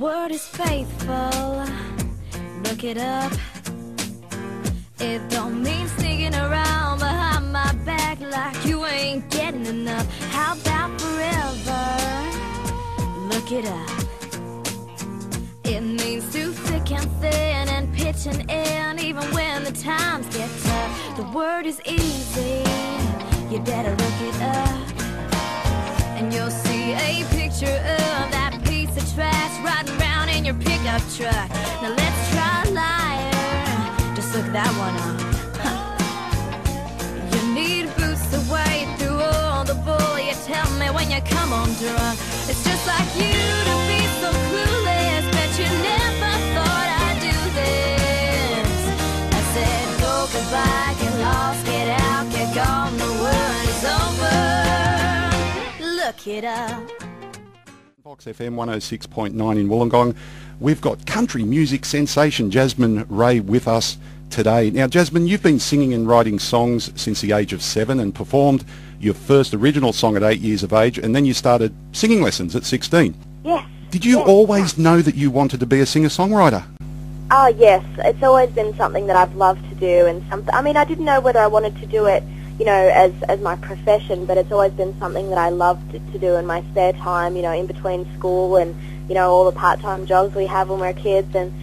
word is faithful. Look it up. It don't mean sneaking around behind my back like you ain't getting enough. How about forever? Look it up. It means through thick and thin and pitching in even when the times get tough. The word is easy, you better look it up. And you'll see a picture of that piece of trash riding around in your pickup truck. Now let's try liar, just look that one up. You need boots to wade through all the bull you tell me when you come home drunk. It's just like you to be so clueless, but you never thought I'd do this. I said go goodbye, get lost, get out, get gone, the word is over. Look it up. Box FM 106.9 in Wollongong. We've got country music sensation Jasmine Rae with us today. Now Jasmine, you've been singing and writing songs since the age of 7 and performed your first original song at 8 years of age, and then you started singing lessons at 16. Yes. Did you always know that you wanted to be a singer-songwriter? Oh yes, it's always been something that I've loved to do, and I mean, I didn't know whether I wanted to do it, you know, as my profession, but it's always been something that I loved to do in my spare time, you know, in between school and, you know, all the part-time jobs we have when we're kids, and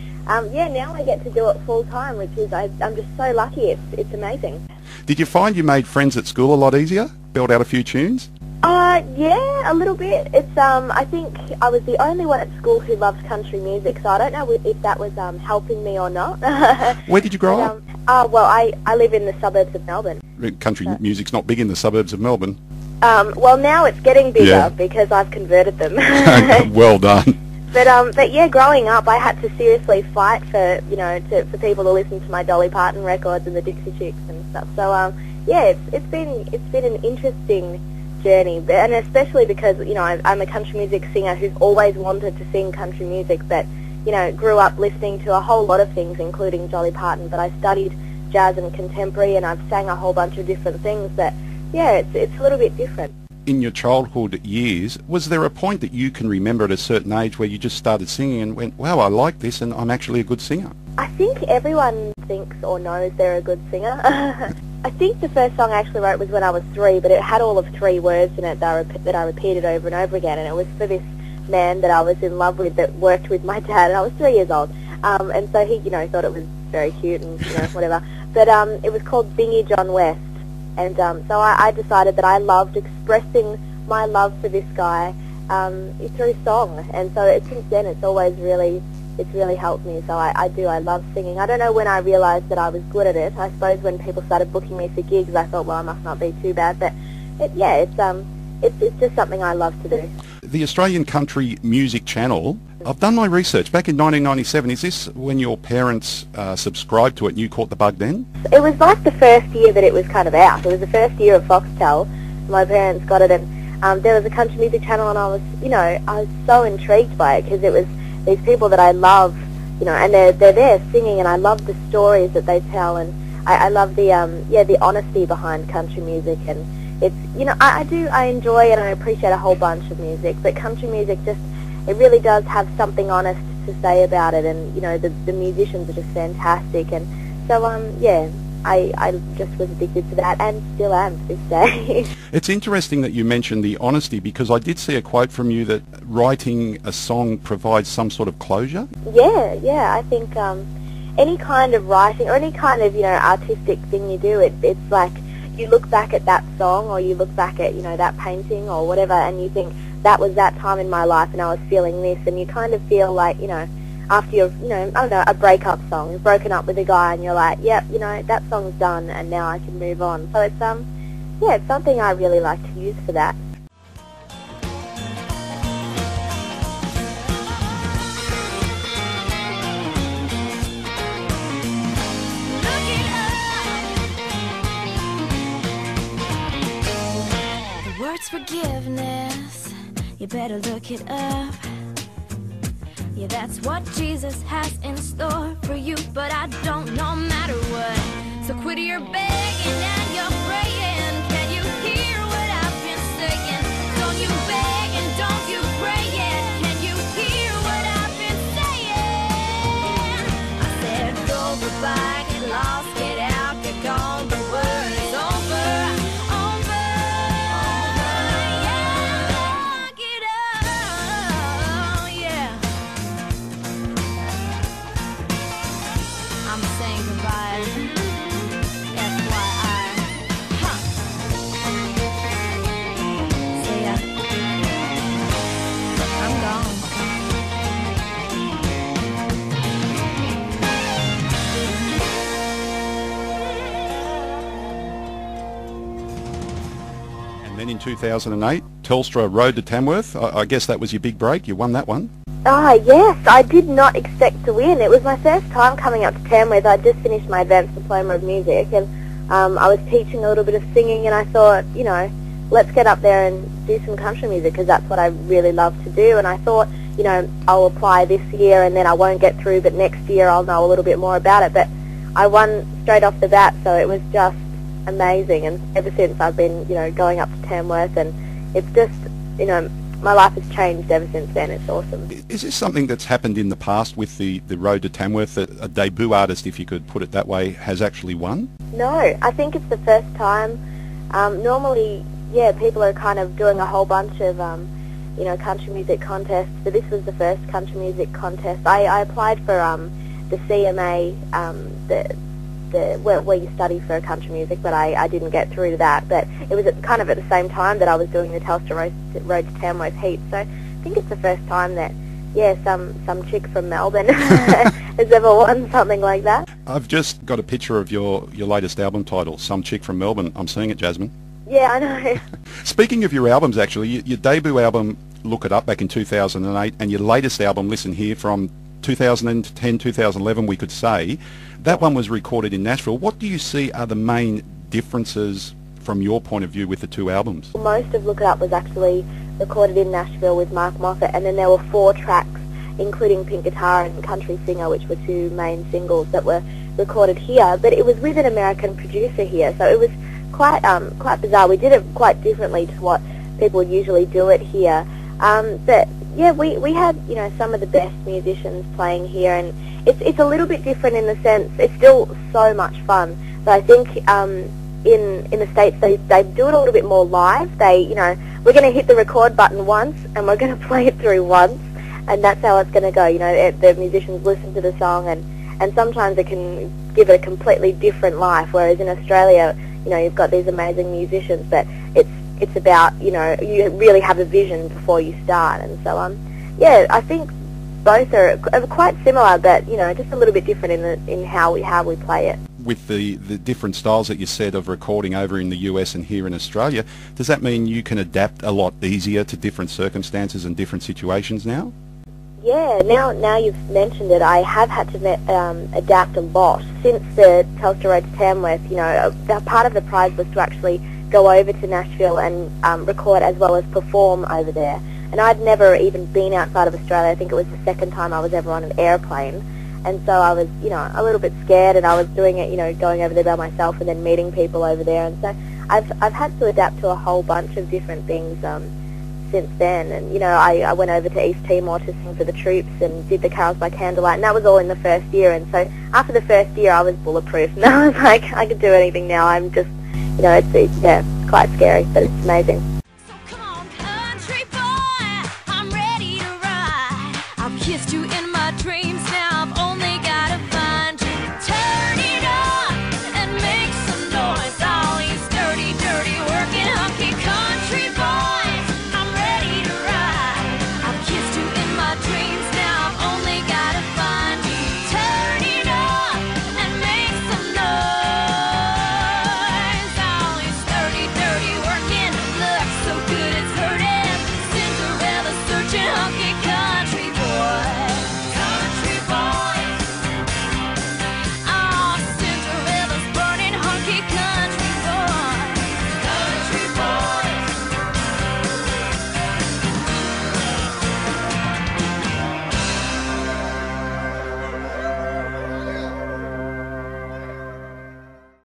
yeah, now I get to do it full-time, which is, I'm just so lucky. It's amazing. Did you find you made friends at school a lot easier? Built out a few tunes? Yeah, a little bit. It's I think I was the only one at school who loved country music, so I don't know if that was helping me or not. Where did you grow up? Well, I live in the suburbs of Melbourne. Country music's not big in the suburbs of Melbourne. Well, now it's getting bigger because I've converted them. Well done. But yeah, growing up, I had to seriously fight for, you know, for people to listen to my Dolly Parton records and the Dixie Chicks and stuff. So yeah, it's been an interesting journey, and especially because, you know, I'm a country music singer who's always wanted to sing country music, but, you know, grew up listening to a whole lot of things, including Dolly Parton. But I studied jazz and contemporary, and I've sang a whole bunch of different things. But yeah, it's a little bit different. In your childhood years, was there a point that you can remember at a certain age where you just started singing and went, wow, I like this and I'm actually a good singer? I think everyone thinks or knows they're a good singer. I think the first song I actually wrote was when I was 3, but it had all of 3 words in it that I repeated over and over again, and it was for this man that I was in love with that worked with my dad, and I was 3 years old. And so he, you know, thought it was very cute and, you know, whatever. But it was called Bingy John West. And so I decided that I loved expressing my love for this guy through song. And so since then it's really helped me. So I love singing. I don't know when I realised that I was good at it. I suppose when people started booking me for gigs, I thought, well, I must not be too bad. But it's just something I love to do. The Australian Country Music Channel, I've done my research. Back in 1997, is this when your parents subscribed to it and you caught the bug then? It was like the first year that it was kind of out. It was the first year of Foxtel. My parents got it, and there was a country music channel, and I was so intrigued by it because it was these people that I love, you know, and they're there singing, and I love the stories that they tell, and I love the honesty behind country music, and it's, you know, I enjoy and I appreciate a whole bunch of music, but country music it really does have something honest to say about it, and, you know, the musicians are just fantastic, and so yeah, I just was addicted to that and still am to this day. It's interesting that you mentioned the honesty, because I did see a quote from you that writing a song provides some sort of closure. Yeah, I think any kind of writing or any kind of, you know, artistic thing you do, it's like you look back at that song or you look back at, you know, that painting or whatever, and you think, that was that time in my life and I was feeling this, and you kind of feel like, you know, after you've, you know, I don't know, a breakup song, you've broken up with a guy and you're like, yep, you know, that song's done and now I can move on. So it's, yeah, it's something I really like to use for that. The word's forgiveness, you better look it up. Yeah, that's what Jesus has in store for you, but I don't no matter what. So quit your begging and your praying. Can you hear what I've been saying? Don't you beg and don't you pray yet. Can you hear what I've been 2008, Telstra Road to Tamworth. I guess that was your big break. You won that one. Ah, yes, I did not expect to win. It was my first time coming up to Tamworth. I'd just finished my advanced diploma of music, and I was teaching a little bit of singing, and I thought, you know, let's get up there and do some country music, because that's what I really love to do. And I thought, you know, I'll apply this year and then I won't get through, but next year I'll know a little bit more about it. But I won straight off the bat, so it was just amazing. And ever since I've been, you know, going up to Tamworth, and it's just, you know, my life has changed ever since then. It's awesome. Is this something that's happened in the past with the Road to Tamworth, that a debut artist, if you could put it that way, has actually won? No, I think it's the first time. Normally, yeah, people are kind of doing a whole bunch of, you know, country music contests, but this was the first country music contest. I applied for the CMA, where you study for country music, but I didn't get through to that. But it was kind of at the same time that I was doing the Telstra Road to Tamworth heat. So I think it's the first time that, yeah, some chick from Melbourne has ever won something like that. I've just got a picture of your latest album title, Some Chick from Melbourne. I'm seeing it, Jasmine. Yeah, I know. Speaking of your albums, actually, your debut album, Look It Up, back in 2008, and your latest album, Listen Here, from 2010, 2011, we could say, that one was recorded in Nashville. What do you see are the main differences from your point of view with the two albums? Most of Look It Up was actually recorded in Nashville with Mark Moffat, and then there were 4 tracks, including Pink Guitar and Country Singer, which were 2 main singles that were recorded here. But it was with an American producer here, so it was quite bizarre. We did it quite differently to what people usually do it here. But yeah, we had, you know, some of the best musicians playing here, and it's a little bit different in the sense it's still so much fun. But I think in the States they do it a little bit more live. They, you know, we're going to hit the record button once and we're going to play it through once, and that's how it's going to go. You know, the musicians listen to the song, and sometimes it can give it a completely different life. Whereas in Australia, you know, you've got these amazing musicians, but it's about, you know, you really have a vision before you start. And so yeah, I think both are quite similar, but, you know, just a little bit different in how we play it. With the different styles that you said of recording over in the US and here in Australia, does that mean you can adapt a lot easier to different circumstances and different situations now? Yeah, now you've mentioned it, I have had to adapt a lot. Since the Telstra Road to Tamworth, you know, part of the prize was to actually go over to Nashville and record as well as perform over there. And I'd never even been outside of Australia. I think it was the second time I was ever on an airplane. And so I was, you know, a little bit scared, and I was doing it, you know, going over there by myself and then meeting people over there. And so I've had to adapt to a whole bunch of different things since then. And, you know, I went over to East Timor to sing for the troops and did the Carols by Candlelight, and that was all in the first year. And so after the first year I was bulletproof, and I was like, I could do anything now. I'm just, you know, it's quite scary, but it's amazing.